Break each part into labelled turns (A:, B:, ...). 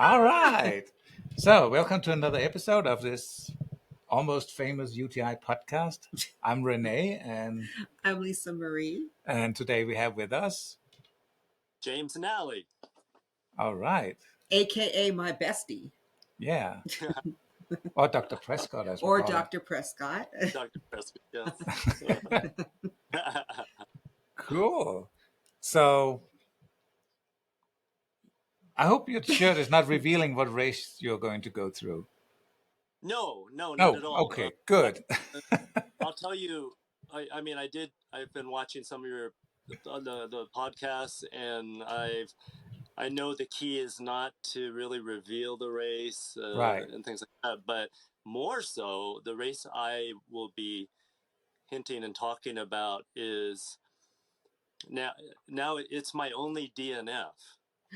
A: All right. So, welcome to another episode of this almost famous UTI podcast. I'm Renee,
B: I'm Lisa Marie.
A: and today we have with us.
C: James Nalley.
A: All right.
B: AKA my bestie.
A: Yeah. Or Dr. Prescott, as we
B: Or
A: call
B: Dr. Prescott.
C: Dr. Prescott, yes.
A: Cool. So, I hope your shirt is not revealing what race you're going to go through.
C: No, not
A: Oh,
C: at all.
A: okay, good.
C: I'll tell you. I've been watching some of your the podcasts, and I know the key is not to really reveal the race
A: Right.
C: and things like that, but more so, the race I will be hinting and talking about is now. Now it's my only DNF.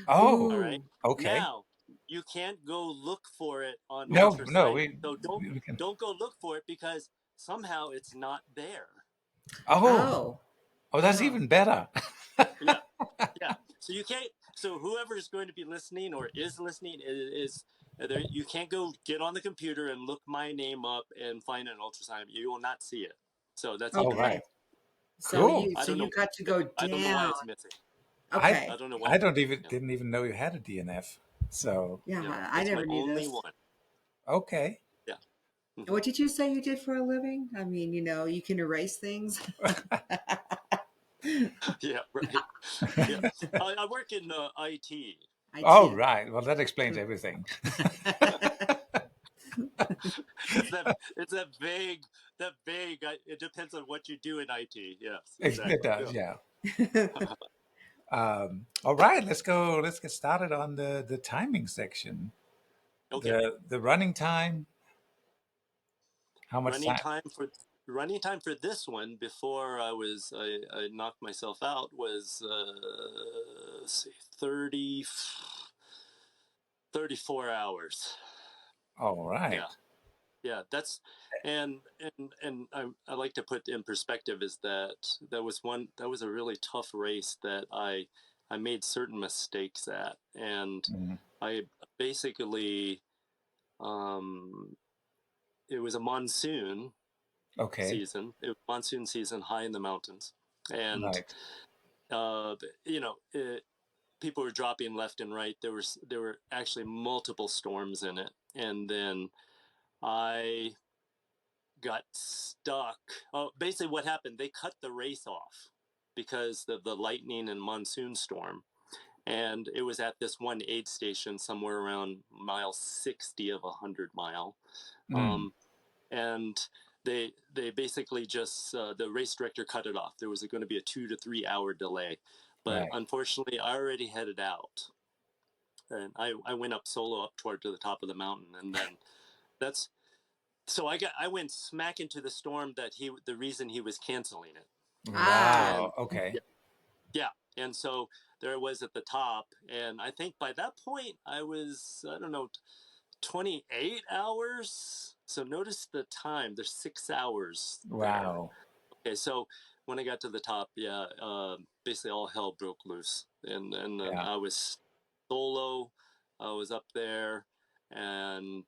A: Oh,
C: All right.
A: okay.
C: Now you can't go look for it on
A: No,
C: Ultra
A: no,
C: Sign. So
A: we can.
C: don't go look for it because somehow it's not there.
A: Oh, that's
B: Oh.
A: even better.
C: Yeah. Yeah. So you can't. So whoever is going to be listening or is listening is there. You can't go get on the computer and look my name up and find an Ultra Sign. You will not see it. So that's
A: All
C: even
A: right.
C: better.
B: So
A: Cool.
C: I
B: so
C: don't
B: you
C: know.
B: got to go
C: I don't know why
B: down.
C: it's missing.
B: Okay.
C: I don't know why.
A: I
C: Yeah.
A: didn't even know you had a DNF. So
B: Yeah, I
C: It's my
B: never knew
C: only
B: this.
C: one.
A: okay.
C: Yeah.
B: And what did you say you did for a living? I mean, you can erase things.
C: Yeah. Right. Yeah. I work in IT.
A: Oh
B: IT.
A: right. Well, that explains everything.
C: It's that vague. It depends on what you do in IT. Yes,
A: It
C: exactly.
A: does. Yeah. All right. Let's go. Let's get started on the timing section.
C: Okay.
A: The running time. How much
C: Running
A: time?
C: time for running time for this one before I knocked myself out was let's see 34 hours.
A: All right.
C: Yeah. Yeah, that's and I like to put in perspective is that was a really tough race that I made certain mistakes at, and
A: Mhm.
C: I basically um, it was a monsoon
A: Okay.
C: season. It was monsoon season high in the mountains, and
A: Right.
C: uh, you know people were dropping left and right. There were actually multiple storms in it, and then I got stuck. Oh, basically, what happened? They cut the race off because of the lightning and monsoon storm, and it was at this one aid station somewhere around mile 60 of 100 mile,
A: Mm.
C: and they basically just the race director cut it off. There was going to be a 2 to 3 hour delay, but
A: Right.
C: unfortunately, I already headed out, and I went up solo up toward to the top of the mountain, and then that's so I went smack into the storm that the reason he was canceling it.
B: Ah.
C: And
A: Wow. Okay.
C: yeah, yeah. And so there I was at the top, and I think by that point I was, I don't know, 28 hours. So notice the time, there's 6 hours there.
A: Wow.
C: Okay, so when I got to the top, yeah, basically all hell broke loose, and then
A: Yeah.
C: I was solo. I was up there, and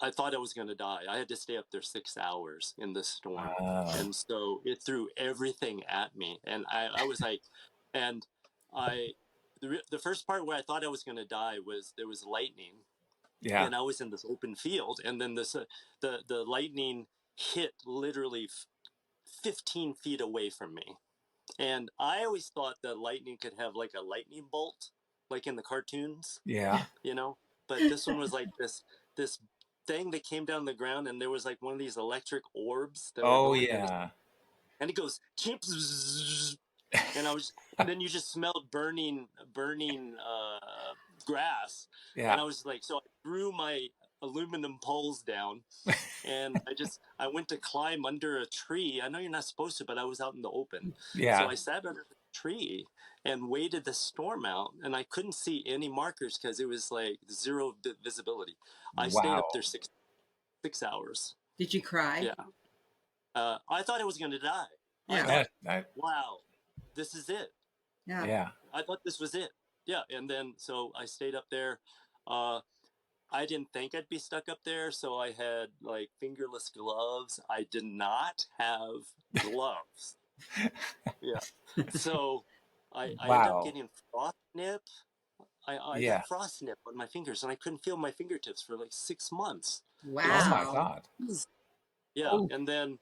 C: I thought I was going to die. I had to stay up there 6 hours in this storm.
A: Wow.
C: And so it threw everything at me. And I was like, and I, the first part where I thought I was going to die was there was lightning,
A: Yeah.
C: and I was in this open field. And then the lightning hit literally 15 feet away from me. And I always thought that lightning could have like a lightning bolt, like in the cartoons,
A: Yeah.
C: but this one was like this thing that came down the ground, and there was like one of these electric orbs that were
A: Oh
C: going,
A: yeah.
C: and it goes chimp, and then you just smelled burning grass,
A: Yeah.
C: and I was like, so I threw my aluminum poles down, and I went to climb under a tree. I know you're not supposed to, but I was out in the open, so
A: Yeah.
C: I sat under the tree and waited the storm out, and I couldn't see any markers because it was like zero visibility. I stayed up
A: Wow.
C: there 6 hours.
B: Did you cry?
C: Yeah, I thought I was going to die. I
B: Yeah.
C: thought,
A: Yeah.
C: wow, this is it.
B: Yeah.
A: Yeah.
C: I thought this was it. yeah. And then so I stayed up there. I didn't think I'd be stuck up there, so I had like fingerless gloves. I did not have gloves. Yeah. So I ended up
A: Wow.
C: getting frost nip. I got
A: Yeah.
C: frost nip on my fingers, and I couldn't feel my fingertips for like 6 months. It
A: Oh
C: was
A: my
B: Wow.
A: God.
C: yeah,
A: Oh,
C: and then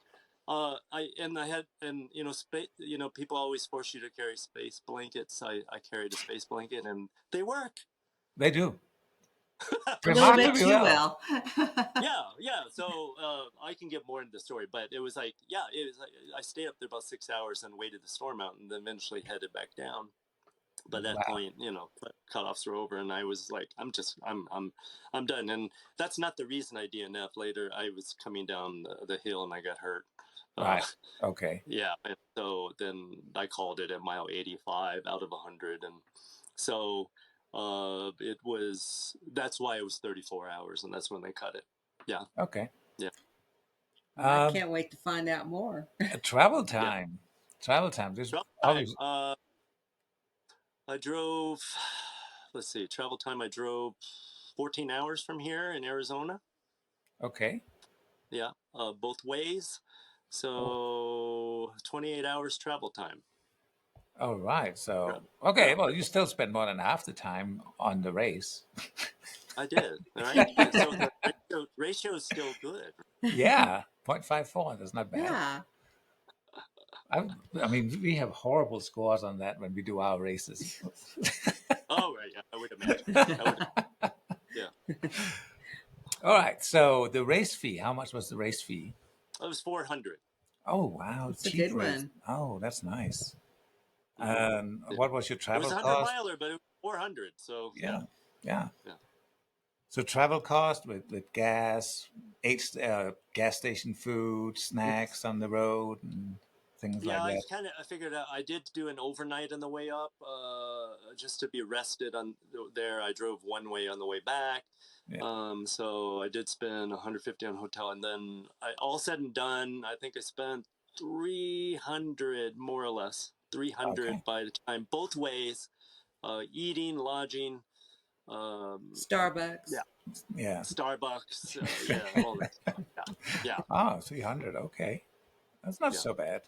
C: I had, and people always force you to carry space blankets. I carried a space blanket, and they work.
A: they do.
B: A little bit
A: Remarkably
B: too
A: well.
B: well.
C: Yeah. So I can get more into the story, but it was like, yeah, it was. Like, I stayed up there about 6 hours and waited the storm out, and then eventually headed back down. By that
A: Wow.
C: point, cutoffs were over, and I was like, I'm done. And that's not the reason I DNF. Later, I was coming down the hill and I got hurt. Uh,
A: Right. Okay.
C: yeah, and so then I called it at mile 85 out of 100, and so that's why it was 34 hours, and that's when they cut it. Yeah,
A: Okay.
C: yeah,
B: Well, I
A: Um,
B: can't wait to find out more.
A: travel
C: yeah.
A: time. Travel time. There's
C: Travel time.
A: always
C: I drove. Let's see, travel time. I drove 14 hours from here in Arizona.
A: okay.
C: Yeah, both ways.
A: Oh,
C: So 28 hours travel time.
A: all right.
C: Yeah,
A: So okay.
C: yeah,
A: Well, you still spend more than half the time on the race.
C: I did. All right. Yeah, so the ratio is still good.
A: Yeah. 0.54. That's not bad.
B: Yeah.
A: I, I mean, we have horrible scores on that when we do our races.
C: Oh, right. Yeah, I would imagine. I would. Yeah,
A: All right. So the race fee. How much was the race fee?
C: it was 400.
A: Oh wow,
B: It's a
A: cheap
B: good
A: race.
B: one.
A: Oh, that's nice.
C: Mm-hmm. Yeah.
A: What was your
C: It was
A: travel
C: a 100
A: cost?
C: miler, but it was 400. So yeah,
A: Yeah, yeah.
C: yeah,
A: So travel cost with gas, gas station food, snacks on the road, and things
C: yeah.
A: like that.
C: I figured out. I did do an overnight on the way up, just to be rested on there. I drove one way on the way back.
A: Yeah.
C: So I did spend 150 on hotel, and then all said and done, I think I spent 300 more or less, 300
A: Okay.
C: by the time both ways, eating, lodging, um,
B: Starbucks.
C: yeah,
A: Yeah.
C: Starbucks, yeah, all that stuff. Yeah, yeah,
A: Oh, 300. Okay. That's not
C: yeah.
A: so bad.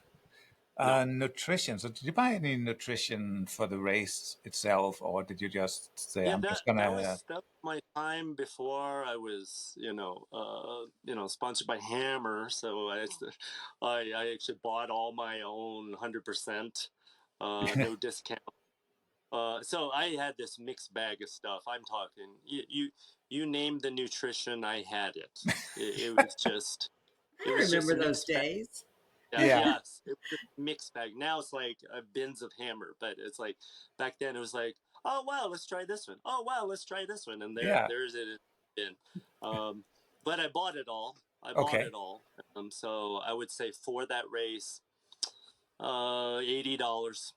C: No,
A: Nutrition. So did you buy any nutrition for the race itself, or did you just say,
C: yeah.
A: I'm
C: That
A: just
C: that
A: gonna,
C: was that was my time before I was, sponsored by Hammer. So I actually bought all my own 100%, no discount. So I had this mixed bag of stuff. I'm talking you name the nutrition, I had it. It was just it
B: I
C: was just
B: remember those
C: mixed bag.
B: days.
C: Yeah,
A: yeah,
C: yes, it was a mixed bag. Now it's like bins of Hammer, but it's like back then it was like, oh wow, let's try this one. Oh wow, let's try this one, and
A: yeah.
C: there's it in. Um, but I bought it all. I bought
A: Okay.
C: it all. So I would say for that race, $80.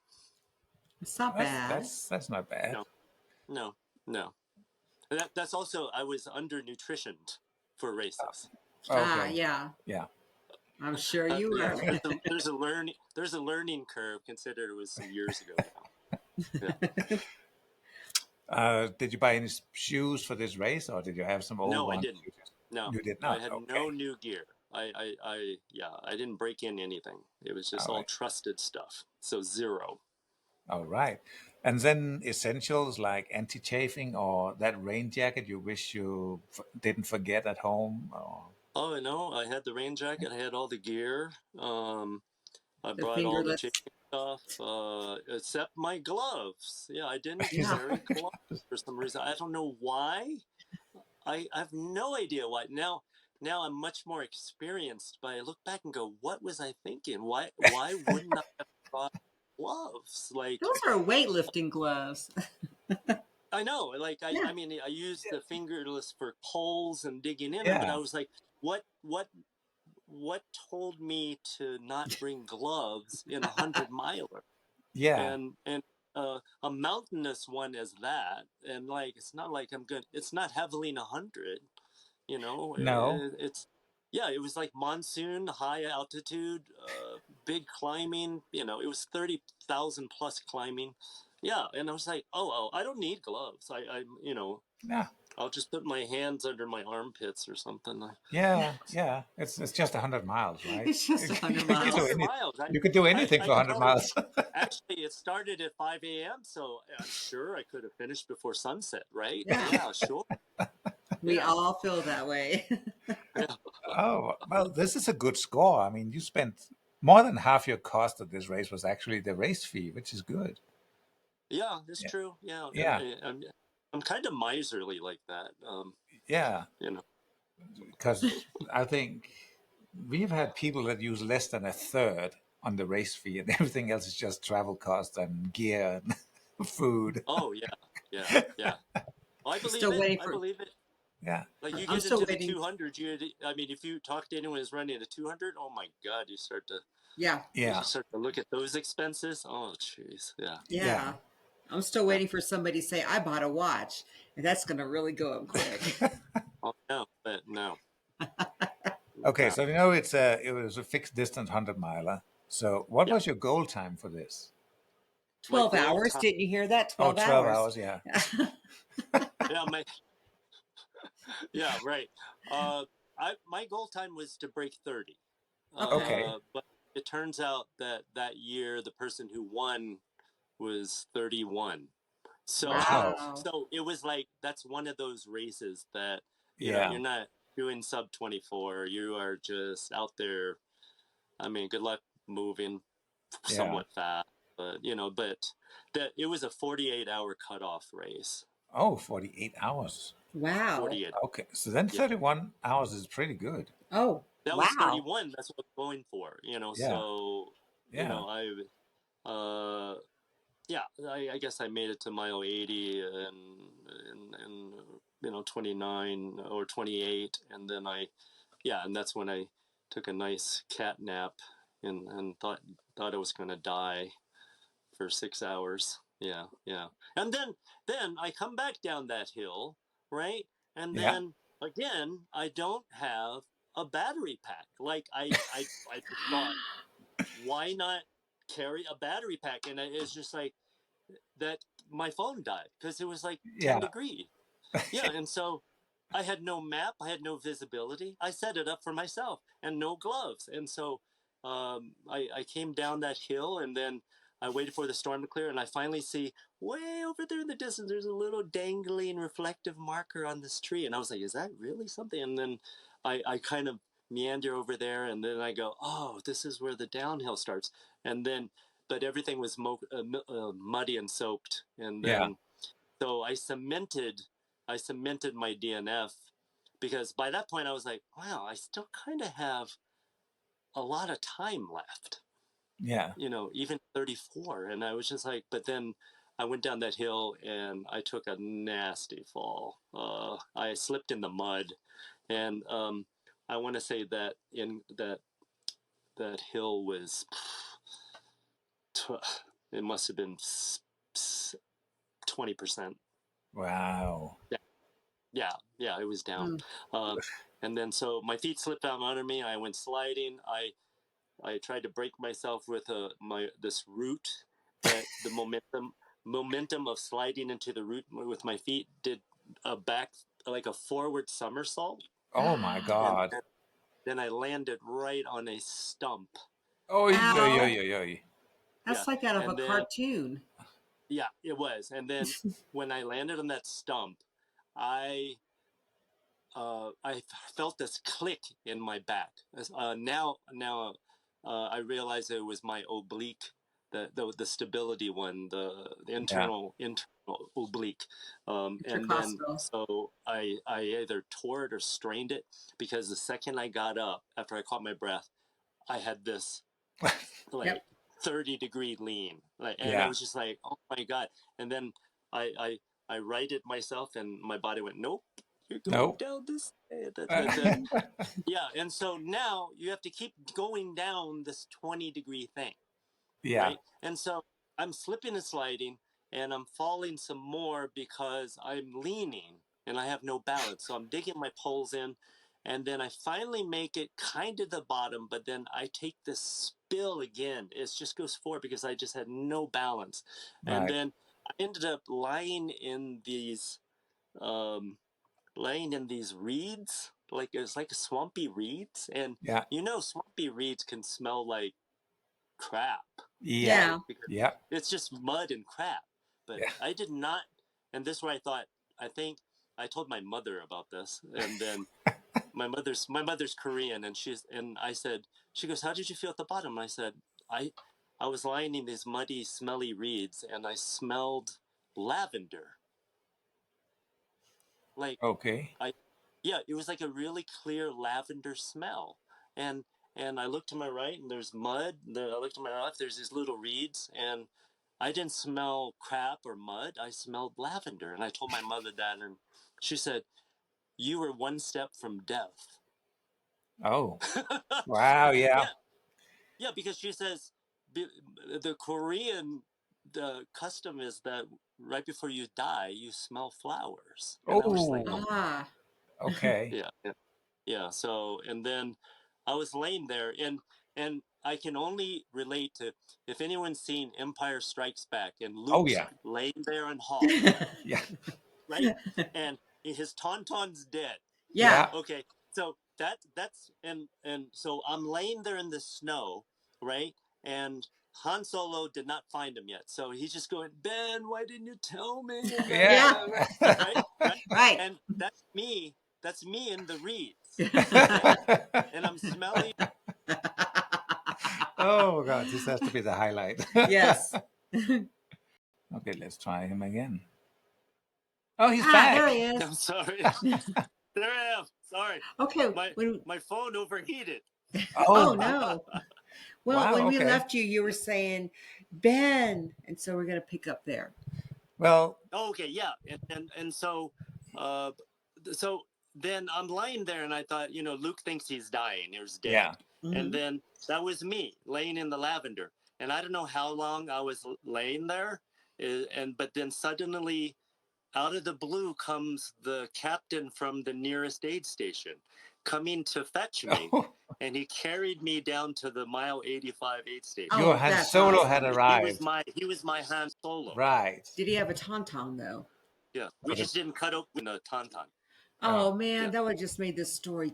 B: It's not bad.
A: That's not bad.
C: No, no, no. That's also I was under nutritioned for races.
B: Ah,
A: Okay.
B: yeah.
A: Yeah.
B: I'm sure you
C: Yeah,
B: were.
C: there's a learning curve. Considered it was some years ago now. Yeah.
A: Did you buy any shoes for this race, or did you have some old
C: No, I
A: ones?
C: didn't. No,
A: You did
C: I
A: not.
C: had no
A: Okay.
C: new gear. Yeah, I didn't break in anything. It was just
A: All
C: all
A: right.
C: trusted stuff. So zero.
A: All right. And then essentials like anti-chafing or that rain jacket you wish you didn't forget at home. Or...
C: Oh no, I had the rain jacket. I had all the gear. I
B: The
C: brought all the
B: fingerless.
C: chicken stuff, except my gloves. Yeah, I didn't
B: Yeah.
C: carry gloves for some reason. I don't know why. I have no idea why. Now I'm much more experienced, but I look back and go, what was I thinking? Why wouldn't I have brought gloves? Like
B: Those are weightlifting gloves.
C: I know, like
B: Yeah.
C: I mean I used the fingerless for poles and digging in them, but
A: Yeah.
C: I was like, what told me to not bring gloves in 100 miler?
A: Yeah.
C: And a mountainous one as that, and like it's not like I'm good. It's not heavily in 100.
A: No.
C: It's yeah. It was like monsoon, high altitude, big climbing. It was 30,000 plus climbing. Yeah, and I was like, oh, I don't need gloves.
A: Yeah.
C: I'll just put my hands under my armpits or something.
A: Yeah, yeah. It's just 100 miles, right?
B: It's just
A: You
B: 100
A: could
C: It's
A: do
B: miles.
C: 100
A: any.
C: miles.
A: You could do
C: I,
A: anything
C: I
A: for 100 miles.
C: actually, it started at 5 a.m., so I'm sure I could have finished before sunset, right?
B: Yeah,
C: Yeah, sure.
B: we
C: Yeah,
B: all feel that way.
C: yeah,
A: Oh, well, this is a good score. I mean, you spent more than half your cost of this race was actually the race fee, which is good.
C: yeah. It's
A: Yeah,
C: true. Yeah,
A: yeah,
C: I'm kind of miserly like that.
A: yeah.
C: You know.
A: Because I think we've had people that use less than a third on the race fee, and everything else is just travel costs and gear and food.
C: Oh yeah, yeah, yeah. Well, I believe
B: Still
C: it.
B: waiting
C: I
B: for.
C: believe it.
A: Yeah,
C: Like you
B: I'm
C: get
B: still
C: into the
B: waiting.
C: 200, I mean, if you talk to anyone who's running a 200, oh my God,
B: Yeah,
C: you
A: yeah,
C: start to look at those expenses. Oh, jeez, yeah.
A: yeah.
B: yeah. I'm still
C: Yeah.
B: waiting for somebody to say I bought a watch, and that's going to really go up quick.
C: Oh no, but no.
A: Okay,
C: Yeah.
A: so it was a fixed distance 100 miler. So what
C: Yeah.
A: was your goal time for this?
C: My
B: 12
C: goal
B: hours.
C: time.
B: Didn't you hear that?
A: Oh,
B: 12
A: 12
B: hours.
A: hours, yeah.
C: Yeah, yeah, right. Uh, my goal time was to break 30.
B: Okay.
A: Okay.
C: But it turns out that that year the person who won was 31. So,
A: Wow.
B: Wow.
C: so it was like that's one of those races that
A: Yeah,
C: you're not doing sub 24. You are just out there. I mean, good luck moving
A: yeah.
C: somewhat fast, but that it was a 48-hour cutoff race.
A: Oh, 48 hours.
B: Wow.
C: 48.
A: Okay, so then
C: Yeah,
A: 31 hours is pretty good.
B: Oh,
C: that was
B: wow.
C: 31. That's what I'm going for.
A: Yeah,
C: So
A: yeah,
C: I uh yeah, I guess I made it to mile 80 and 29 or 28, and then and that's when I took a nice cat nap and thought I was going to die for 6 hours. Yeah, yeah, and then I come back down that hill, right, and
A: yeah.
C: then again I don't have a battery pack. Like I just thought, why not carry a battery pack? And it's just like that my phone died because it was like 10
A: Yeah.
C: degrees. Yeah, and so I had no map, I had no visibility. I set it up for myself and no gloves. And so I came down that hill, and then I waited for the storm to clear, and I finally see way over there in the distance there's a little dangling reflective marker on this tree. And I was like, is that really something? And then I kind of meander over there, and then I go, oh, this is where the downhill starts. And then but everything was muddy and soaked. And
A: Yeah.
C: then so I cemented my DNF, because by that point I was like, wow, I still kind of have a lot of time left,
A: Yeah.
C: even 34. And I was just like, but then I went down that hill and I took a nasty fall. I slipped in the mud, and I want to say that in that hill was, it must have been 20%.
A: Wow.
C: Yeah, yeah, it was down.
B: Mm.
C: Uh, and then so my feet slipped out under me. I went sliding. I tried to break myself with my this root, but the momentum of sliding into the root with my feet did a back, like a forward somersault,
A: Oh my
C: and
A: God.
C: then I landed right on a stump.
A: Oi, oi,
C: And
A: oi,
B: Ow.
A: oi, oi.
C: yeah,
B: That's like out of a
C: and then
B: cartoon.
C: yeah, it was. And then when I landed on that stump, I I felt this click in my back. Now, I realize it was my oblique, the stability one, the
A: Yeah.
C: internal oblique, and then
B: Intercostal.
C: so I either tore it or strained it, because the second I got up after I caught my breath, I had this like
B: Yep.
C: 30-degree lean, like, and I
A: Yeah.
C: was just like, oh my God. And then I I I righted myself, and my body went, nope, you're going
A: No.
C: down this. And then yeah, and so now you have to keep going down this 20-degree thing,
A: Yeah.
C: right? And so I'm slipping and sliding, and I'm falling some more because I'm leaning and I have no balance. So I'm digging my poles in, and then I finally make it kind of the bottom, but then I take this spill again. It just goes forward because I just had no balance. And
A: Right.
C: then I ended up lying in these reeds, like it was like swampy reeds, and
A: Yeah.
C: swampy reeds can smell like crap,
A: Yeah.
C: right?
B: Yeah.
C: Because
A: Yeah.
C: it's just mud and crap. But
A: Yeah.
C: I did not, and this is where I think I told my mother about this, and then my mother's Korean, and I said, she goes, "How did you feel at the bottom?" And I said, I I was lying in these muddy, smelly reeds, and I smelled lavender. Like
A: Okay.
C: I, yeah, it was like a really clear lavender smell, and I looked to my right, and there's mud. I looked to my left, there's these little reeds, and I didn't smell crap or mud. I smelled lavender, and I told my mother that, and she said, "You were one step from death."
A: Oh, wow. Yeah.
C: Yeah, yeah, because she says the Korean the custom is that right before you die, you smell flowers, and I was like, "Oh,
A: Oh,
B: Ah.
A: okay.
C: yeah, yeah." Yeah. So, and then I was laying there, and I can only relate to, if anyone's seen Empire Strikes Back, and
A: Oh,
C: Luke's
A: yeah.
C: laying there in Hoth,
A: Yeah.
C: right? And his tauntaun's dead.
B: Yeah.
A: Yeah.
C: Okay. So that's and so I'm laying there in the snow, right? And Han Solo did not find him yet. So he's just going, "Ben, why didn't you tell me?" And da, da,
A: Yeah.
B: Yeah.
C: da, da. Right? Right?
B: Right.
C: And that's me. That's me in the reeds. Okay? And I'm smelling.
A: Oh, God. This has to be the highlight.
B: Yes.
A: Okay, let's try him again. Oh, he's
B: Ah, there
A: back.
B: he is.
C: I'm sorry. There I am. Sorry.
B: Okay.
C: My
B: When
C: my phone overheated.
B: Oh
A: Oh,
B: no. Well, when
A: wow.
B: we
A: Okay.
B: left you, you were saying Ben, and so we're gonna pick up there.
A: Well,
C: Oh, okay, yeah. And so uh so then I'm lying there, and I thought, Luke thinks he's dying, he's dead.
A: yeah.
C: And
B: Hmm.
C: then that was me laying in the lavender. And I don't know how long I was laying there. And but then suddenly, out of the blue, comes the captain from the nearest aid station coming to fetch me.
A: Oh,
C: And he carried me down to the mile 85 aid station.
A: your
B: Oh,
A: Han
B: that's
A: Solo had
B: awesome.
A: arrived.
C: He was my Han Solo.
A: Right.
B: Did he have a tauntaun though?
C: Yeah, we
A: But it,
C: just didn't cut open a tauntaun.
A: oh,
B: Oh man,
C: Yeah.
B: that would have just made this story.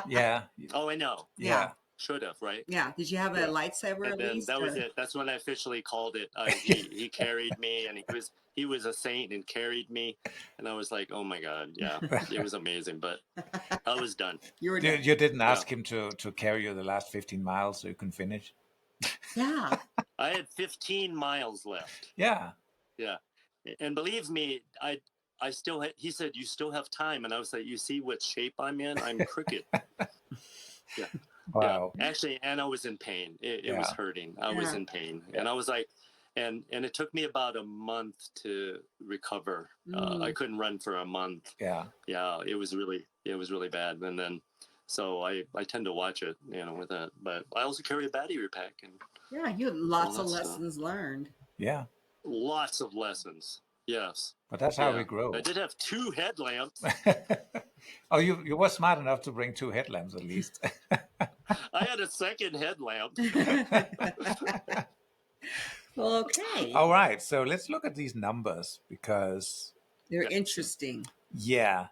A: yeah.
C: Oh, I know.
B: Yeah.
A: Yeah.
C: Should have, right?
B: Yeah. Did you have a
C: Yeah.
B: lightsaber
C: And
B: at
C: then
B: least?
C: that was
B: Or
C: it. That's when I officially called it. He carried me, and he was a saint and carried me, and I was like, oh my god, yeah, it was amazing. But I was done.
B: you were
A: You,
B: done?
A: you didn't
C: Yeah,
A: ask him to carry you the last 15 miles so you can finish?
B: Yeah.
C: I had 15 miles left.
A: Yeah.
C: Yeah, and believe me, I still had. He said, you still have time, and I was like, you see what shape I'm in? I'm crooked. Yeah. Yeah,
A: Wow.
C: actually, and I was in pain. It was
A: Yeah.
C: hurting. I was
B: Yeah.
C: in pain, and I was like, and it took me about a month to recover. I
B: Mm.
C: couldn't run for a month.
A: Yeah.
C: Yeah, it was really bad. And then, so I tend to watch it, with that. But I also carry a battery pack and
B: Yeah. You had
C: all
B: lots of
C: that stuff.
B: lessons learned.
A: Yeah.
C: Lots of lessons. Yes.
A: But that's how we
C: Yeah. I
A: grow.
C: did have 2 headlamps.
A: Oh, you were smart enough to bring 2 headlamps at least.
C: I had a second headlamp.
B: Well, okay.
A: All right. So let's look at these numbers because,
B: They're interesting.
A: yeah.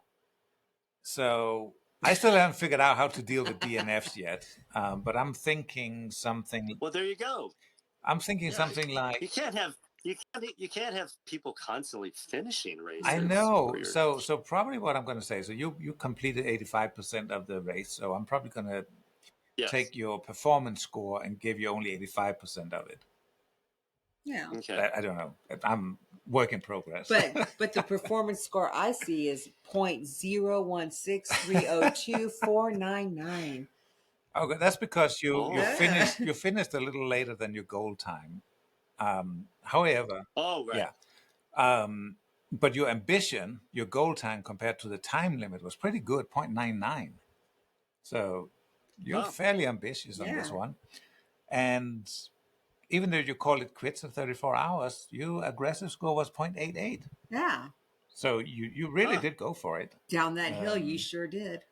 A: So I still haven't figured out how to deal with DNFs yet. But I'm thinking something.
C: Well, there you go.
A: I'm thinking
C: Yeah.
A: something like.
C: You can't have people constantly finishing
A: I
C: races.
A: know.
C: Or you're,
A: So probably what I'm going to say. So you completed 85% of the race. So I'm probably going to
C: yes.
A: take your performance score and give you only 85% of it.
B: Yeah.
C: Okay.
A: I don't know. I'm work in progress.
B: But the performance score I see is 0.016302499.
A: Okay, that's because you
C: Oh.
A: finished a little later than your goal time. However,
C: Oh, right.
A: yeah. But your ambition, your goal time compared to the time limit was pretty good, 0.99. So you're
C: Oh.
A: fairly ambitious on this
B: Yeah.
A: one. And even though you call it quits in 34 hours, your aggressive score was 0.88.
B: Yeah.
A: So you really
C: Huh.
A: did go for it.
B: Down that hill, you sure did.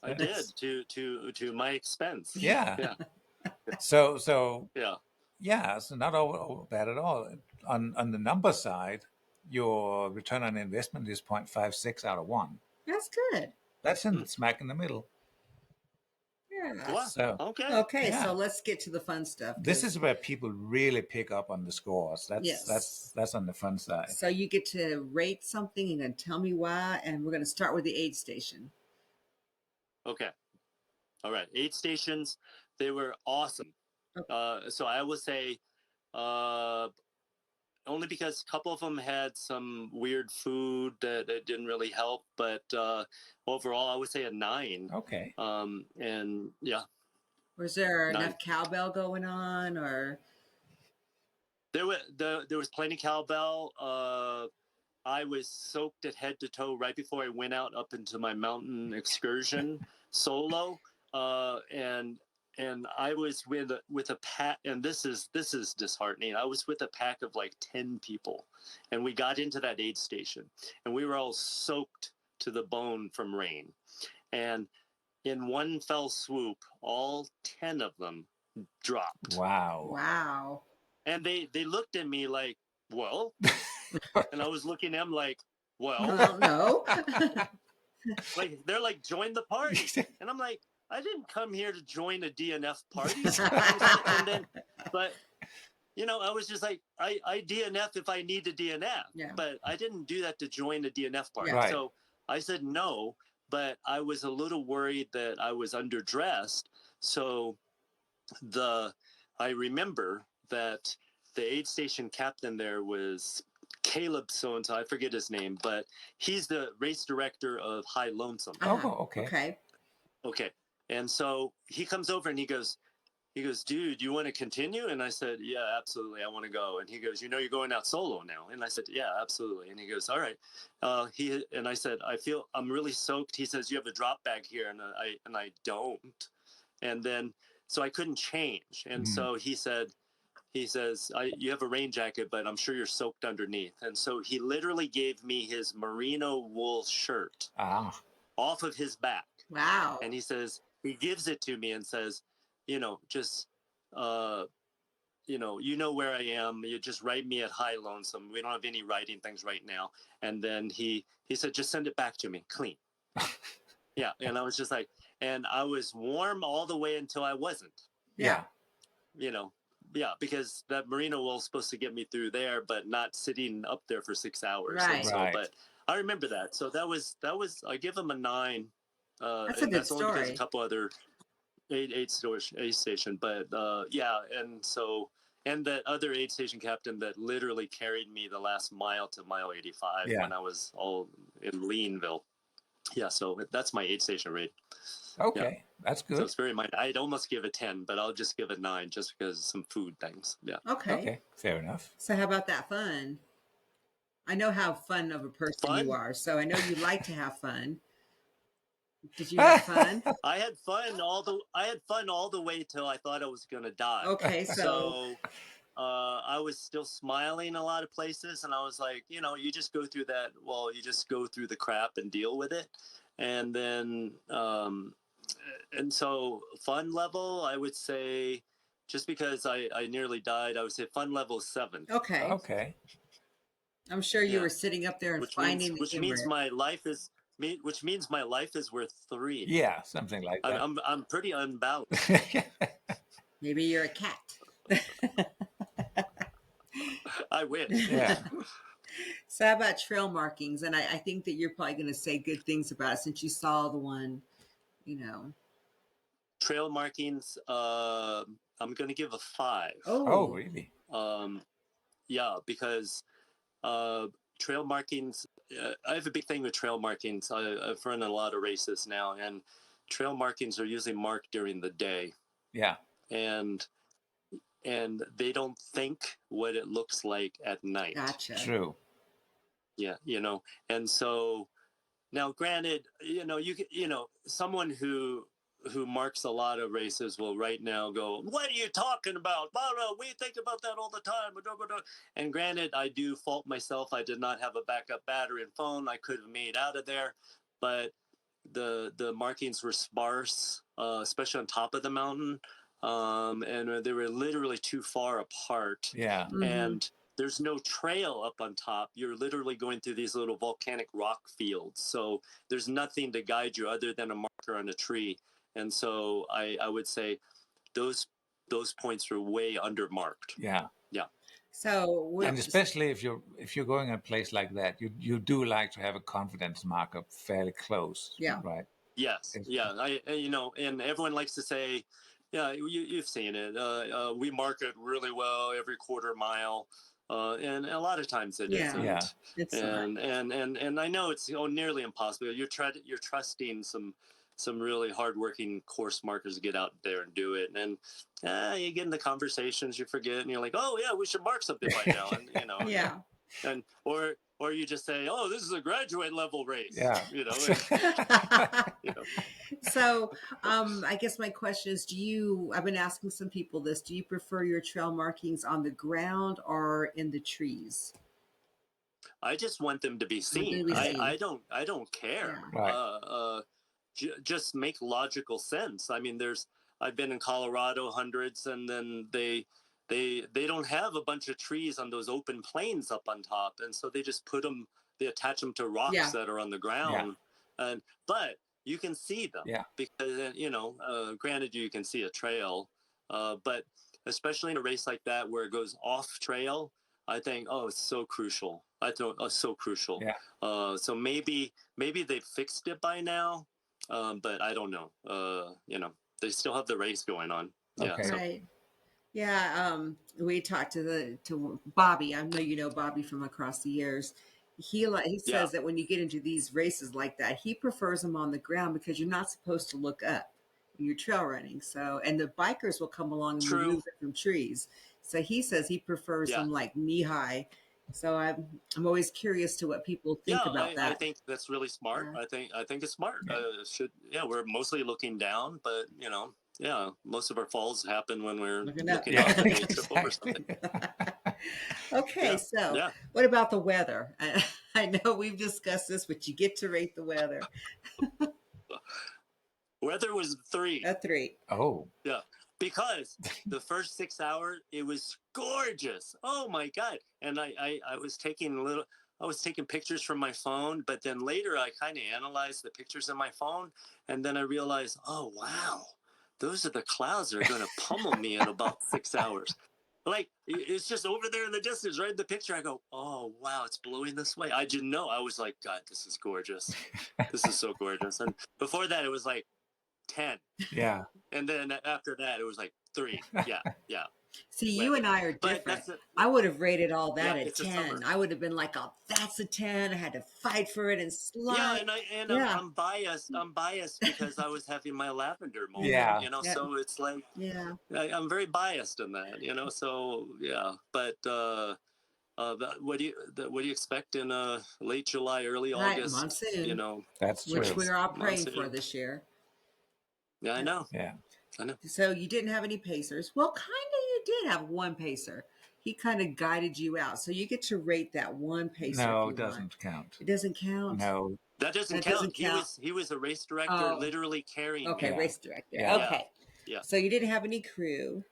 C: I did to my expense.
A: Yeah.
C: Yeah.
A: So
C: Yeah.
A: Yeah, it's not all bad at all. On the number side, your return on investment is 0.56 out of 1.
B: That's good.
A: That's in
C: Hmm.
A: smack in the middle.
B: Yeah.
C: Wow.
A: So,
C: Okay.
B: Okay, so
A: yeah,
B: let's get to the fun stuff
A: this is
B: because
A: where people really pick up on the scores. That's
B: yes.
A: on the fun side.
B: So you get to rate something and then tell me why, and we're going to start with the aid station.
C: Okay. All right. 8 stations. They were awesome. So I would say, uh, only because a couple of them had some weird food that didn't really help, but overall, I would say a 9.
A: Okay.
C: And yeah,
B: Was there
C: 9.
B: enough cowbell going on, or
C: There was plenty cowbell. I was soaked at head to toe right before I went out up into my mountain excursion solo, and I was with a pack, and this is disheartening. I was with a pack of like 10 people, and we got into that aid station, and we were all soaked to the bone from rain, and in one fell swoop, all 10 of them dropped,
A: Wow.
B: wow?
C: and they looked at me like, well, and I was looking at them like, well.
B: Well, no.
C: Like they're like, join the party, and I'm like, I didn't come here to join a DNF party. And then, but I was just like, I DNF if I need to DNF,
B: Yeah.
C: but I didn't do that to join a DNF party.
B: Yeah.
A: Right.
C: So I said no, but I was a little worried that I was underdressed. So I remember that the aid station captain there was Caleb so and so, I forget his name, but he's the race director of High Lonesome.
A: Oh, okay.
B: Okay.
C: Okay. And so he comes over and he goes, dude, you want to continue? And I said, yeah, absolutely. I want to go. And he goes, you're going out solo now. And I said, yeah, absolutely. And he goes, all right. And I said, I'm really soaked. He says, you have a drop bag here. And I don't. And then, so I couldn't change. And so he says, you have a rain jacket, but I'm sure you're soaked underneath. And so he literally gave me his merino wool shirt off of his back.
B: Wow.
C: And he says, he gives it to me and says, just, where I am. You just write me at High Lonesome. We don't have any writing things right now. And then he said, just send it back to me clean. Yeah. And I was just like, and I was warm all the way until I wasn't.
A: Yeah.
C: Yeah, because that merino wool is supposed to get me through there, but not sitting up there for 6 hours.
B: Right.
C: And so,
A: Right.
C: but I remember that. So that was I give him a 9.
B: That's a
C: and
B: good
C: that's only because
B: story.
C: a couple other aid station. But yeah, and so that other aid station captain that literally carried me the last mile to mile 85
A: Yeah.
C: when I was all in Leanville. Yeah, so that's my aid station rate.
A: Okay. That's
C: So
A: good.
C: it's very minor. I'd almost give it 10, but I'll just give it 9 just because of some food things. Yeah.
B: Okay.
A: Okay. Fair enough.
B: So how about that fun? I know how fun of a person you
C: Fun?
B: are, so I know you like to have fun. Did you have fun?
C: I had fun all the way till I thought I was gonna die.
B: Okay,
C: So I was still smiling a lot of places, and I was like, you just go through that. Well, you just go through the crap and deal with it, and then and so fun level, I would say, just because I nearly died, I would say fun level 7.
B: Okay.
A: Okay.
B: I'm sure you
C: Yeah.
B: were sitting up there and
C: Which
B: finding
C: means
B: the humor.
C: my life is worth 3.
A: Yeah, something like that.
C: I'm pretty unbalanced.
B: Maybe you're a cat.
C: I wish.
A: Yeah.
B: So how about trail markings? And I think that you're probably going to say good things about it since you saw the one,
C: Trail markings, I'm going to give a 5.
A: Oh, really?
C: Yeah, because trail markings, I have a big thing with trail markings. I've run a lot of races now, and trail markings are usually marked during the day.
A: Yeah.
C: And they don't think what it looks like at night.
B: Gotcha.
A: True.
C: Yeah, and so now, granted, someone who marks a lot of races will right now go, "What are you talking about? Blah, blah, we think about that all the time." Blah, blah, blah. And granted, I do fault myself. I did not have a backup battery and phone. I could have made out of there, but the markings were sparse, especially on top of the mountain. and they were literally too far apart.
A: Yeah.
C: And there's no trail up on top. You're literally going through these little volcanic rock fields. So there's nothing to guide you other than a marker on a tree. And so I would say those points were way undermarked.
A: Yeah.
C: Yeah.
B: So
A: And especially if you're going a place like that, you do like to have a confidence marker fairly close.
B: Yeah.
A: Right.
C: Yes. Yeah. And everyone likes to say, yeah, you've seen it. We market really well every quarter mile. And a lot of times it
B: Yeah.
C: isn't.
A: Yeah.
B: It's
C: And I know it's nearly impossible. You're trusting some really hardworking course markers to get out there and do it. And you get in the conversations, you forget, and you're like, oh yeah, we should mark something by now. And
B: yeah.
C: and or you just say, oh, this is a graduate level race.
A: Yeah.
B: So I guess my question is, I've been asking some people this, do you prefer your trail markings on the ground or in the trees?
C: I just want them to be seen. I don't care.
B: Yeah.
A: Right.
C: Just make logical sense. I mean, I've been in Colorado hundreds, and then they don't have a bunch of trees on those open plains up on top, and so they just they attach them to rocks that are on the ground, but you can see them because granted you can see a trail, but especially in a race like that where it goes off trail, I think it's so crucial. So crucial.
A: Yeah.
C: So maybe they fixed it by now. But I don't know. They still have the race going on.
A: Okay.
C: Yeah. So.
B: Right. Yeah. We talked to Bobby. I know you know Bobby from across the years. He says that when you get into these races like that, he prefers them on the ground because you're not supposed to look up when you're trail running. So, and the bikers will come along and remove it from trees. So he says he prefers them like knee high. So I'm always curious to what people think about that.
C: I think that's really smart. Yeah. I think it's smart. We're mostly looking down, but most of our falls happen when we're looking up and we trip over something.
B: Okay, so what about the weather? I know we've discussed this, but you get to rate the weather.
C: Weather was 3.
B: A 3.
A: Oh.
C: Yeah. Because the first 6 hours, it was gorgeous. Oh my God. And I was taking pictures from my phone, but then later I kind of analyzed the pictures on my phone. And then I realized, oh, wow, those are the clouds that are going to pummel me in about 6 hours. Like, it's just over there in the distance, right in the picture. I go, oh, wow, it's blowing this way. I didn't know. I was like, God, this is gorgeous. This is so gorgeous. And before that, it was like 10.
A: Yeah.
C: And then after that, it was like 3. Yeah.
B: See, you and I are different. I would have rated all that at 10. I would have been like, oh, that's a 10. I had to fight for it and slide.
C: Yeah, I'm biased. I'm biased because I was having my lavender moment.
A: Yeah.
C: So it's like, I'm very biased in that. So yeah. But what do you expect in late July, early August?
B: Monsoon.
A: That's true.
B: Which we're all praying for this year.
C: Yeah, I know.
A: Yeah.
C: I know.
B: So you didn't have any pacers. Well, kind of you did have one pacer. He kind of guided you out. So you get to rate that one pacer.
A: No, it doesn't count.
B: It doesn't count?
A: No.
C: That doesn't count. He was a race director literally carrying me.
B: Race director.
A: Yeah.
B: Okay.
C: Yeah.
B: So you didn't have any crew.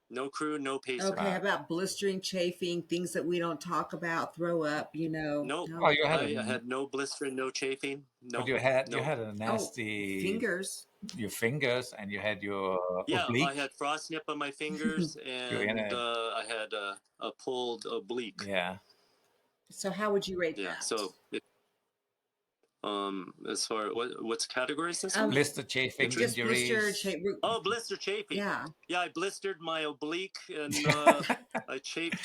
C: No crew, no pacer.
B: Okay, how about blistering, chafing, things that we don't talk about, throw up,
C: Nope.
A: Oh,
C: I had no blistering, no chafing. No.
A: But you had a nasty
B: fingers.
A: Your fingers, and you had your
C: oblique. I had frost nip on my fingers, and I had a pulled oblique.
A: Yeah.
B: So how would you rate that?
C: Yeah. So as far what's categories this
A: blister chafing injuries.
C: Blister chafing.
B: Yeah
C: I blistered my oblique, and I chafed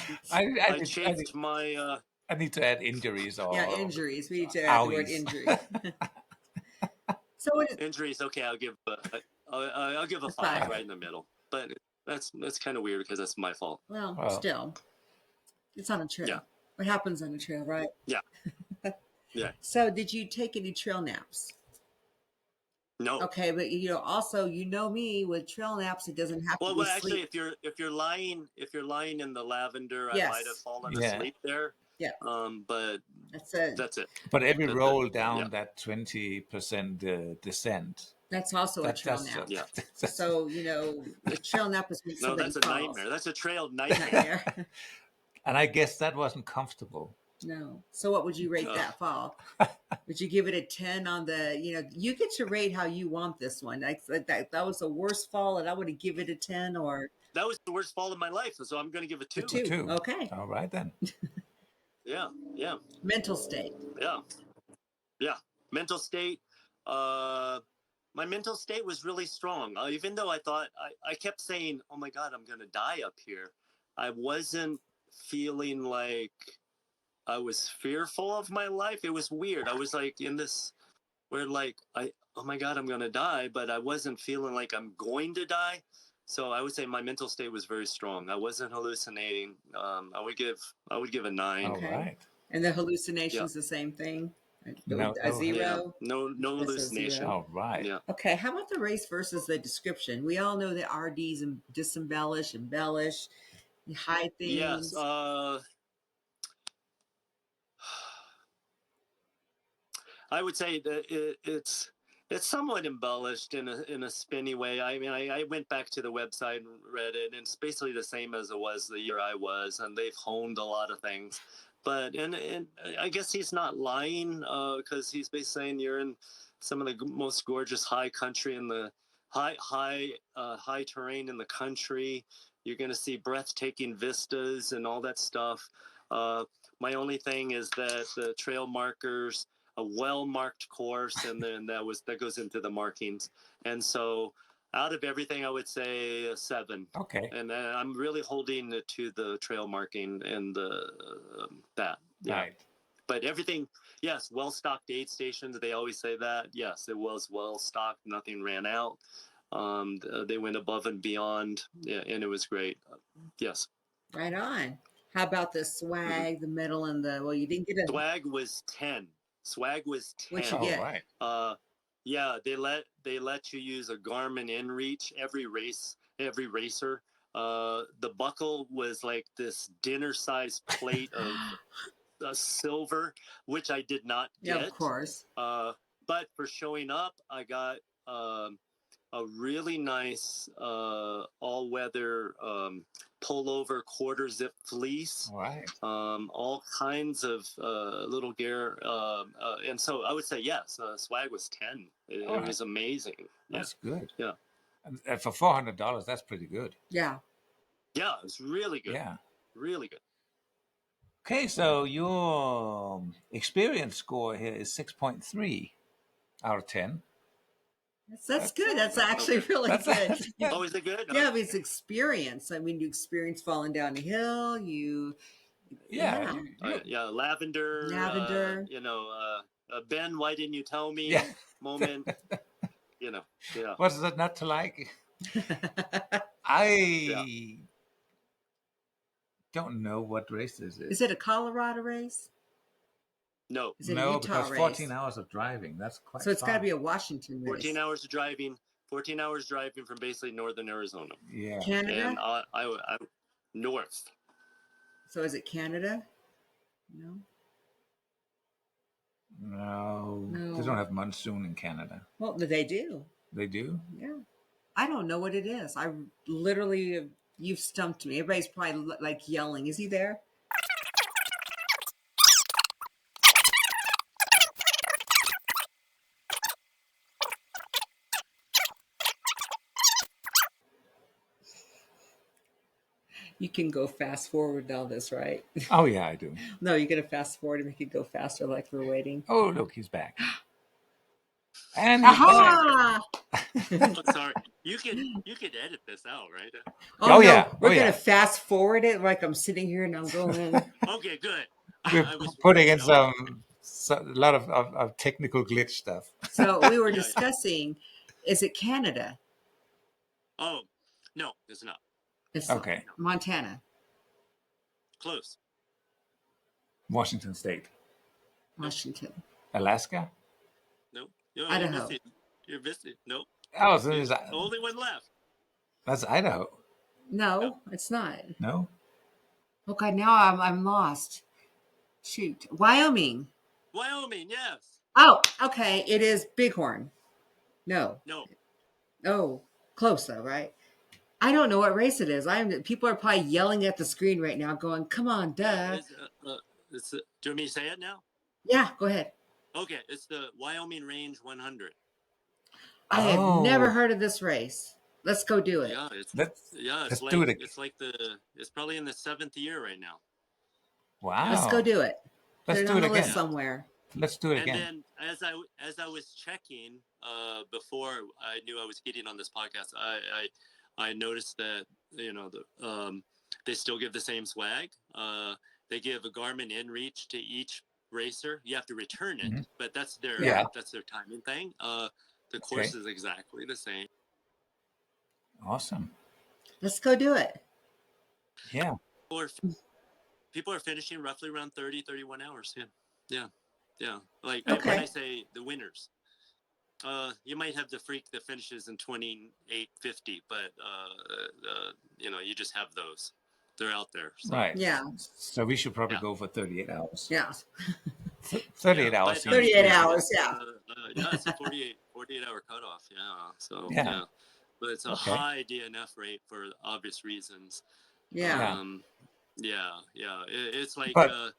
C: my
A: I need to add injuries
B: injuries. We need to add the word injury. So
C: injuries. Okay, I'll give a 5 right in the middle, but that's kind of weird because that's my fault.
B: Well, still, it's on a trail. Yeah. What happens on a trail, right?
C: Yeah. Yeah.
B: So did you take any trail naps?
C: No.
B: Okay, but also me with trail naps, it doesn't have to be
C: Well, actually, if you're lying in the lavender, I might have fallen asleep there.
B: Yeah.
C: But
B: that's it.
C: That's it.
A: But every roll down that 20% descent,
B: That's also a trail
A: That's
B: nap.
C: Yeah.
B: So, a trail nap is when
C: No,
B: somebody
C: that's a
B: falls.
C: nightmare. That's a trail nightmare.
B: Nightmare.
A: And I guess that wasn't comfortable.
B: No. So what would you rate
C: Ugh.
B: that fall? Would you give it a 10 on the, you get to rate how you want this one. Like that was the worst fall and I would have give it a 10 or
C: That was the worst fall of my life, so I'm going to give it
B: a
C: 2.
B: 2.
A: Two.
B: Okay.
A: All right then.
C: Yeah, yeah,
B: Mental state.
C: yeah, yeah. Mental state. My mental state was really strong. Even though I thought I kept saying, "Oh my God, I'm going to die up here." I wasn't feeling like I was fearful of my life. It was weird. I was like in this where like oh my God, I'm going to die, but I wasn't feeling like I'm going to die. So I would say my mental state was very strong. I wasn't hallucinating. I would give a 9.
A: All
B: Okay.
A: right.
B: And the
C: Yeah.
B: hallucinations the same thing?
A: No,
B: A
A: no.
C: Yeah.
B: 0?
C: No
B: That's a 0.
C: hallucination.
A: All right.
C: Yeah.
B: Okay, how about the race versus the description? We all know that RDs and disembellish, embellish, hide
C: Yes.
B: things.
C: I would say that it's somewhat embellished in a spinny way. I mean, I went back to the website and read it, and it's basically the same as it was the year I was, and they've honed a lot of things. But and I guess he's not lying because he's basically saying you're in some of the most gorgeous high country in the high terrain in the country. You're going to see breathtaking vistas and all that stuff. My only thing is that the trail markers, a well-marked course, and then that goes into the markings. And so out of everything, I would say a 7.
A: Okay.
C: And I'm really holding it to the trail marking and the that. Yeah.
A: Right.
C: But everything, yes, well-stocked aid stations. They always say that. Yes, it was well-stocked. Nothing ran out. They went above and beyond, yeah, and it was great. Yes.
B: Right on. How about the swag, the medal, and you didn't get a,
C: Swag was 10. Swag was 10.
B: what you
A: All
B: get?
A: right.
C: Yeah, they let you use a Garmin InReach every racer. The buckle was like this dinner-sized plate of silver, which I did not
B: Yeah,
C: get.
B: of course.
C: But for showing up, I got a really nice all-weather pullover quarter zip fleece.
A: All right.
C: All kinds of little gear, and so I would say yes. Swag was 10. It
A: All right.
C: was amazing.
A: That's good.
C: Yeah.
A: And for $400, that's pretty good.
B: Yeah.
C: Yeah, it was really good.
A: Yeah.
C: Really good.
A: Okay, so your experience score here is 6.3 out of 10.
B: That's good. That's actually really
A: That's
B: good.
C: Oh, is it good?
B: Yeah, but it's experience. I mean, you experience falling down a hill.
A: Yeah.
C: Yeah, lavender.
B: Lavender.
C: Ben, why didn't you tell me?
A: Yeah.
C: Moment. Yeah.
A: What's that not to like? I don't know what race this is.
B: Is it a Colorado race?
C: No.
B: Is it a
A: No,
B: Utah
A: because
B: race?
A: 14 hours of driving. That's quite
B: So it's got to
A: far.
B: be a Washington race.
C: 14 hours of driving. 14 hours driving from basically northern Arizona.
A: Yeah.
B: Canada?
C: And I north.
B: So is it Canada? No.
A: No.
B: No.
A: They don't have monsoon in Canada.
B: Well, they do.
A: They do?
B: Yeah. I don't know what it is. I literally, you've stumped me. Everybody's probably like yelling. Is he there? You can go fast forward all this, right?
A: Oh, yeah, I do.
B: No, you're going to fast forward and make it go faster like we're waiting.
A: Oh, look, he's back. And he's back.
B: Aha!
C: Oh, sorry. You could edit this out, right?
B: Oh, no,
A: yeah.
B: we're
A: Oh,
B: going
A: yeah.
B: to fast forward it like I'm sitting here and I'm going.
C: Okay, good.
A: We're
C: I was
A: putting in
C: worried.
A: a lot of technical glitch stuff.
B: So we were
C: Yeah.
B: discussing, is it Canada?
C: Oh, no, it's not.
B: It's
A: Okay.
B: Montana.
C: Close.
A: Washington State.
B: Washington.
A: Alaska?
C: Nope.
B: Idaho.
C: You're missing. Nope.
A: Oh, so
C: There's only one left.
A: that's Idaho.
B: No, it's not.
A: No?
B: Oh God, now I'm lost. Shoot. Wyoming.
C: Wyoming, yes.
B: Oh, okay. It is Bighorn. No.
C: No,
B: Oh, close though, right? I don't know what race it is. People are probably yelling at the screen right now, going, "Come on,
C: yeah,
B: duh!"
C: do you want me to say it now?
B: Yeah, go ahead.
C: Okay, it's the Wyoming Range 100.
B: I have never
A: Oh,
B: heard of this race. Let's go do it.
C: Yeah,
A: let's
C: it's
A: let's do
C: like
A: it again.
C: it's probably in the seventh year right now. Yeah,
B: Let's go
A: Wow.
B: do it. Put
A: Let's
B: it
A: do
B: on
A: it
B: the list
A: again.
C: yeah.
B: somewhere.
A: Let's do it
C: And
A: again.
C: then as I was checking before I knew I was getting on this podcast, I noticed that they still give the same swag. They give a Garmin InReach to each racer. You have to return it,
A: Mhm.
C: but
A: Yeah.
B: Yeah.
C: that's their timing thing. The course
A: Okay.
C: is exactly the same.
A: Awesome.
B: Let's go do it.
A: Yeah.
C: People are, people are finishing roughly around 30, 31 hours. Yeah, yeah, yeah. Like when I
B: Okay.
C: say the winners, you might have the freak that finishes in 28:50, but you just have those. They're out there. So
A: Right.
B: Yeah.
A: So we should probably
C: yeah,
A: go for 38 hours.
B: Yeah.
C: yeah.
A: 38
C: By
A: hours
C: the time
A: seems
C: you
B: 38
C: finish it,
A: reasonable.
B: hours. Yeah.
C: it's a 48 hour cutoff. Yeah. So
A: Yeah.
C: yeah, but it's a
A: Okay.
C: high DNF rate for obvious reasons.
B: Yeah.
A: Yeah.
C: Um, yeah. It's like
A: But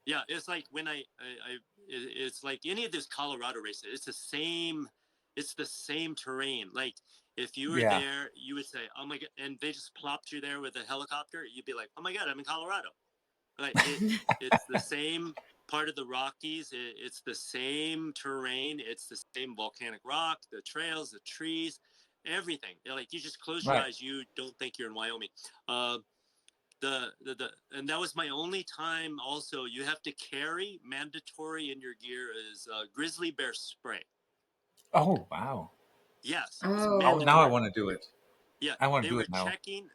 C: yeah, it's like when it's like any of this Colorado races. It's the same terrain. Like if you were
A: yeah.
C: there, you would say, "Oh my god!" And they just plopped you there with a helicopter. You'd be like, "Oh my god, I'm in Colorado." Like it's the same part of the Rockies. It's the same terrain. It's the same volcanic rock, the trails, the trees, everything. Like you just close your
A: Right.
C: eyes, you don't think you're in Wyoming. Uh, the and that was my only time. Also, you have to carry mandatory in your gear is grizzly bear spray.
A: Oh, wow.
C: Yes, it's
A: Oh,
B: Oh.
A: now I
C: mandatory.
A: want to do it.
C: Yeah,
A: I want to do it now.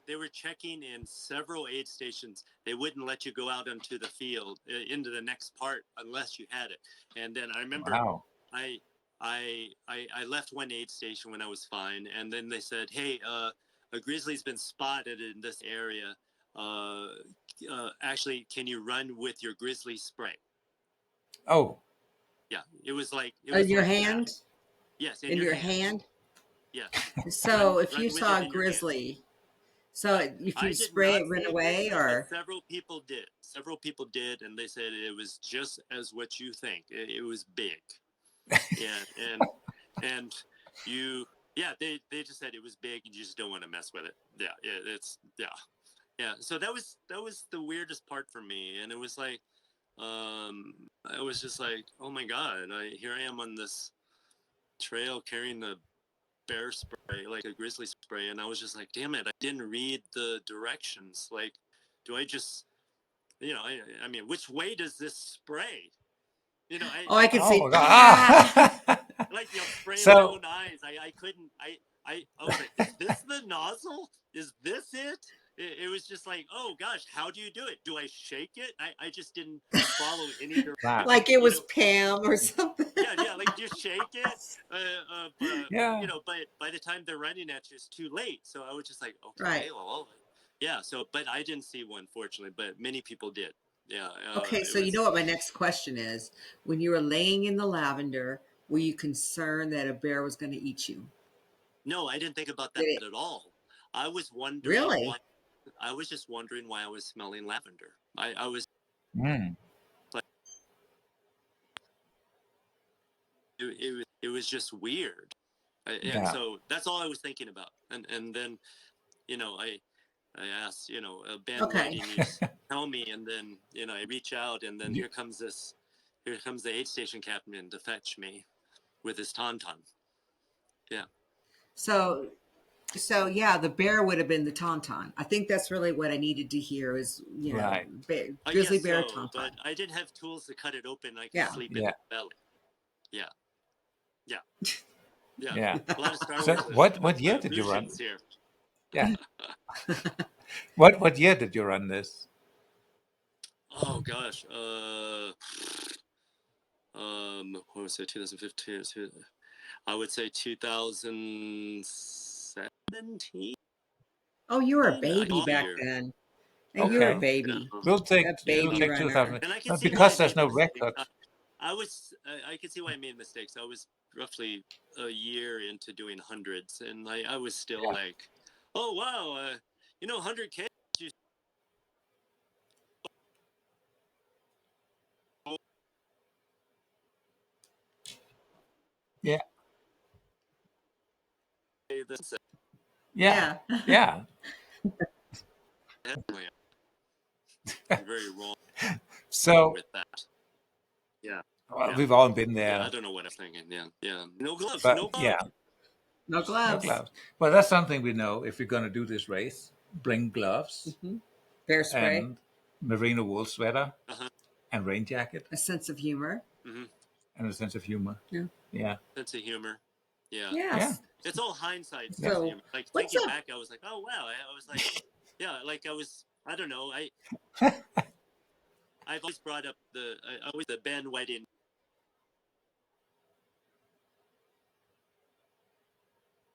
C: They were checking in several aid stations. They wouldn't let you go out into the field into the next part unless you had it. And then I remember
A: Wow.
C: I I left one aid station when I was fine, and then they said, "Hey, a grizzly's been spotted in this area. Uh, actually, can you run with your grizzly spray?"
A: Oh,
C: Yeah, it
B: In
C: was
B: your
C: like that.
B: hand?
C: Yes, in
B: In
C: your
B: your
C: hands.
B: hand?
C: Yes,
B: So if you
C: run with
B: saw
C: it
B: a
C: in your hands.
B: grizzly, so if you
C: I did
B: spray
C: not
B: it, run
C: see a
B: away,
C: grizzly, but
B: or
C: several people did. Several people did, and they said it was just as what you think. It was big. Yeah, and you, yeah, they just said it was big, and you just don't want to mess with it. Yeah, yeah. So that was the weirdest part for me, and it was like, I was just like, oh my god, here I am on this trail carrying the bear spray, like a grizzly spray, and I was just like, damn it, I didn't read the directions. Like, do I just, I mean, which way does this spray?
B: oh, I could
A: oh,
B: say,
A: God.
B: ah.
A: Ah.
C: Like spraying my
A: So,
C: own eyes. I couldn't. I was like, is this the nozzle? Is this it? It was just like, oh gosh, how do you do it? Do I shake it? I just didn't follow any
A: wow.
C: directions.
B: Like it was Pam or something.
C: Yeah, like just shake it. But
A: Yeah.
C: but by the time they're running at you, it's too late. So I was just like,
B: Right.
C: okay, well, yeah. So, but I didn't see one, fortunately, but many people did. Yeah,
B: Okay,
C: it
B: so you
C: was.
B: know what my next question is? When you were laying in the lavender, were you concerned that a bear was going to eat you?
C: No, I didn't think about that
B: Did it
C: at all. I was wondering why.
B: really?
C: I was just wondering why I was smelling lavender. I was
A: Mm,
C: like, it was just weird. And
A: yeah.
C: so that's all I was thinking about. And then you know I I asked Ben, why
B: Okay.
C: didn't you tell me? And then I reach out, and then
A: You-
C: here comes the aid station captain to fetch me with his tauntaun. Yeah.
B: So yeah, the bear would have been the tauntaun. I think that's really what I needed to hear is,
A: right.
C: I
B: grizzly
C: guess
B: bear
C: so, but
B: tauntaun.
C: I didn't have tools to cut it open. I could
B: Yeah.
C: sleep in
A: Yeah.
C: the belly. Yeah, yeah, yeah.
A: Yeah.
C: A lot of Star
A: So,
C: Wars
A: what year did you run?
C: allusions here.
A: Yeah. What year did you run this?
C: Oh gosh. What was it? 2015. I would say 2017.
B: Oh, you were a
C: I
B: baby
C: off
B: back
C: year.
B: then. And you were a
A: Okay.
B: baby,
C: Yeah.
A: We'll take
B: a
C: Yeah.
A: we'll
B: baby
A: take
B: runner.
A: 2000.
C: And I can
A: But
C: see why
A: because there's no
C: people say
A: record.
C: I could see why I made mistakes. I was roughly a year into doing hundreds, and I was still like, oh wow, 100K.
A: Yeah.
C: That's
A: Yeah.
B: Yeah.
A: Yeah.
C: definitely very wrong
A: So
C: with that. Yeah,
A: well,
C: yeah,
A: we've all been
C: yeah. I
A: there,
C: don't know what I'm thinking. Yeah, yeah. No gloves,
A: but
C: no gloves.
A: yeah,
B: No
A: no
B: gloves.
A: gloves. But that's something we know. If you're going to do this race, bring gloves
B: Bear spray.
A: and merino wool sweater
C: Uh-huh.
A: and rain jacket
B: A sense of humor.
C: Mm-hmm.
A: and a sense of humor.
B: Yeah.
A: Yeah.
C: Sense of humor. Yeah.
A: Yeah.
B: Yes.
C: It's all hindsight
A: Yeah.
C: sense of
B: So
C: humor. Like
B: what's
C: thinking
B: up?
C: back, I was like, oh wow. I was like, yeah, like I don't know. I've always brought up the Ben Whiting.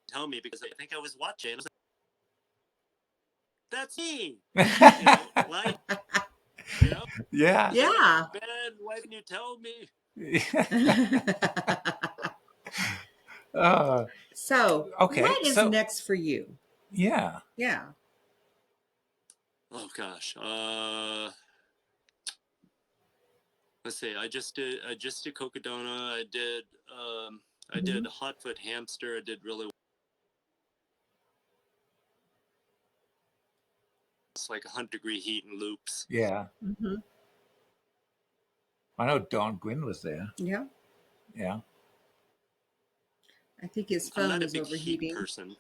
C: Tell me because I think I was watching. I was like, that's me. Like,
A: Yeah.
B: Yeah.
C: Ben, why didn't you tell me?
A: uh,
B: So
A: okay.
B: what is
A: So
B: next for you?
A: yeah.
B: Yeah.
C: Oh gosh. Let's see. I just did Cocodona. I did Hotfoot Hamster. I did really. It's like 100-degree heat and loops.
A: Yeah.
B: Mm-hmm.
A: I know Don Gwynn was there.
B: Yeah.
A: Yeah.
B: I think his
C: I'm
B: phone
C: not a
B: was
C: big heat
B: overheating.
C: person.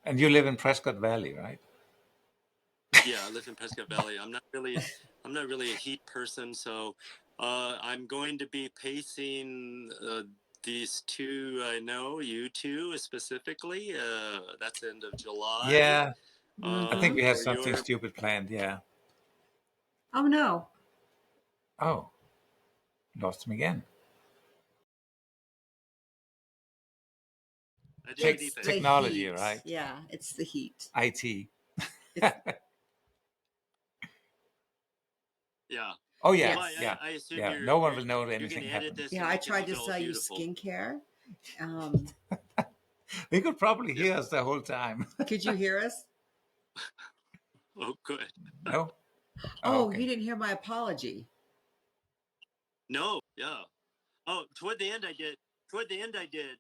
A: And you live in Prescott Valley, right?
C: Yeah, I live in Prescott Valley. I'm not really a heat person, so I'm going to be pacing these two. I know you two specifically. That's end of July.
A: Yeah. I think we had
C: For
A: something
C: your
A: stupid planned. Yeah.
B: Oh no.
A: Oh, lost him again.
C: I did
B: It's
C: anything.
B: the
A: Technology,
B: heat.
A: right?
B: Yeah, it's the heat.
A: IT.
B: It's,
C: Yeah.
A: Oh yeah,
C: Well,
B: yes.
A: yeah,
C: I assume
A: yeah.
C: you're
A: No one
C: you're
A: will know that
C: you're
A: anything
C: gonna edit
A: happened.
C: this
B: Yeah,
C: and
B: I
C: make it
B: tried to
C: look all
B: sell you
C: beautiful.
B: skincare.
A: They could probably hear us the whole time.
B: Could you hear us?
C: Oh, good.
A: No.
B: Oh,
A: Okay.
B: you didn't hear my apology.
C: No, yeah. Oh, toward the end I did. Toward the end I did.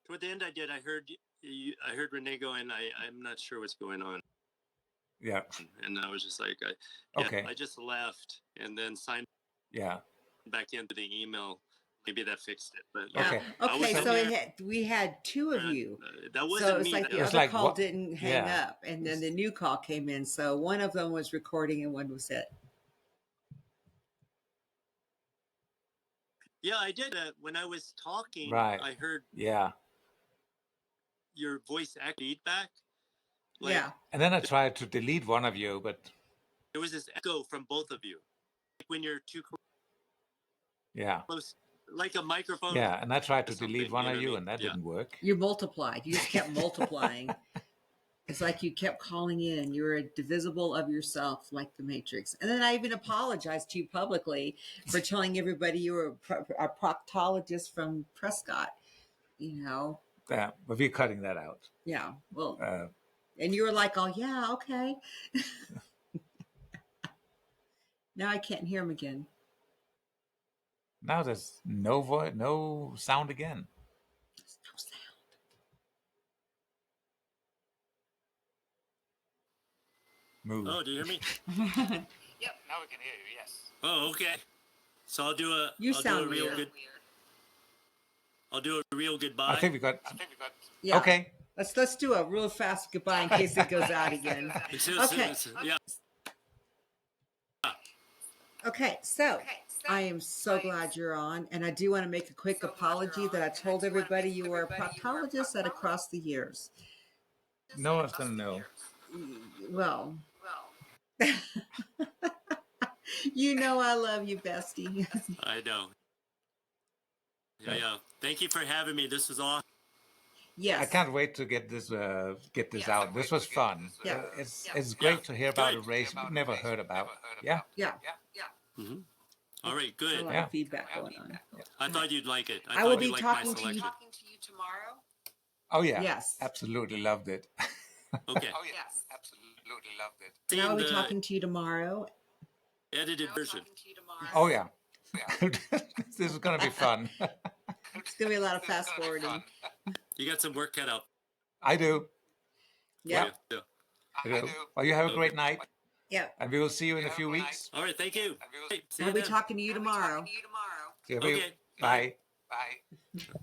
C: Toward the end I did. I heard you. I heard Renee going. I'm not sure what's going on,
A: Yeah.
C: and I was just like,
A: Okay.
C: I just left and then signed
A: Yeah.
C: back into the email. Maybe that fixed it, but
B: Yeah.
A: Okay.
B: Okay,
C: in
B: so
C: there.
B: we had two of you.
C: That
B: So
C: wasn't
B: it's
C: me.
B: like
C: That
B: the
A: It was
B: other
A: like
B: call
A: what?
B: didn't hang
A: Yeah.
B: up, and then the new call came in. So one of them was recording and one was it.
C: Yeah, I did. When I was talking,
A: Right.
C: I heard
A: Yeah.
C: your voice feedback. Like
B: Yeah.
A: And then I tried to delete one of you, but
C: there was this echo from both of you. Like when you're too
A: yeah.
C: close, like a microphone.
A: Yeah. And I tried
C: Or
A: to delete
C: something.
A: one
C: You know
A: of
C: what I
A: you,
C: mean?
A: and that
C: Yeah.
A: didn't work.
B: You multiplied. You just kept multiplying. It's like you kept calling in. You're a divisible of yourself, like the Matrix. And then I even apologized to you publicly for telling everybody you were a proctologist from Prescott. You know,
A: Yeah. But we're cutting that out.
B: yeah. Well,
A: Uh,
B: and you were like, "Oh yeah, okay." Now I can't hear him again.
A: now there's no voice, no sound again.
B: There's no sound.
A: Move.
C: Oh, do you hear me?
A: Yep. Now we can hear you. Yes.
C: Oh, okay. So I'll do a.
B: You
C: I'll
B: sound
C: do a real
B: weird.
C: good. I'll do a real goodbye.
A: I think we got.
B: Yeah.
A: Okay.
B: Let's do a real fast goodbye in case it goes out again. Okay.
C: Yeah.
B: Okay, so I am so glad you're on, and I do want to make a quick apology that I told everybody you were a proctologist at across the years.
A: No one's gonna know.
B: Well, you know I love you, bestie.
C: I know. Yeah, yeah. Thank you for having me. This was awesome.
B: Yes.
A: I can't wait to get this out. This was fun.
B: Yeah.
A: It's great to hear about a race we've never heard about. Yeah.
B: Yeah.
C: Mm-hmm. All right,
B: A
C: good.
B: lot
A: Yeah.
B: of feedback going on.
C: I thought you'd like it.
B: I will
C: thought
B: be
C: you'd like
B: talking
C: my
B: to you.
C: selection.
B: Tomorrow.
A: Oh yeah.
B: Yes.
A: Absolutely loved it.
C: Okay.
A: Oh yes. Absolutely loved it.
B: And I will be
C: the
B: talking to you tomorrow.
C: edited version.
A: Oh yeah. This is gonna be fun.
B: It's gonna be a lot of fast forwarding.
C: You got some work cut out
A: I do.
C: for
B: Yeah.
C: you. Yeah.
A: I do. Well, you have a
C: Okay.
A: great night,
B: Yeah.
A: and we will see you in a few weeks.
C: All right, thank you. Hey, see
B: I'll
C: you
B: be
C: then.
B: talking to you tomorrow.
A: See you.
C: Okay.
A: Bye.
C: Bye.
A: Bye.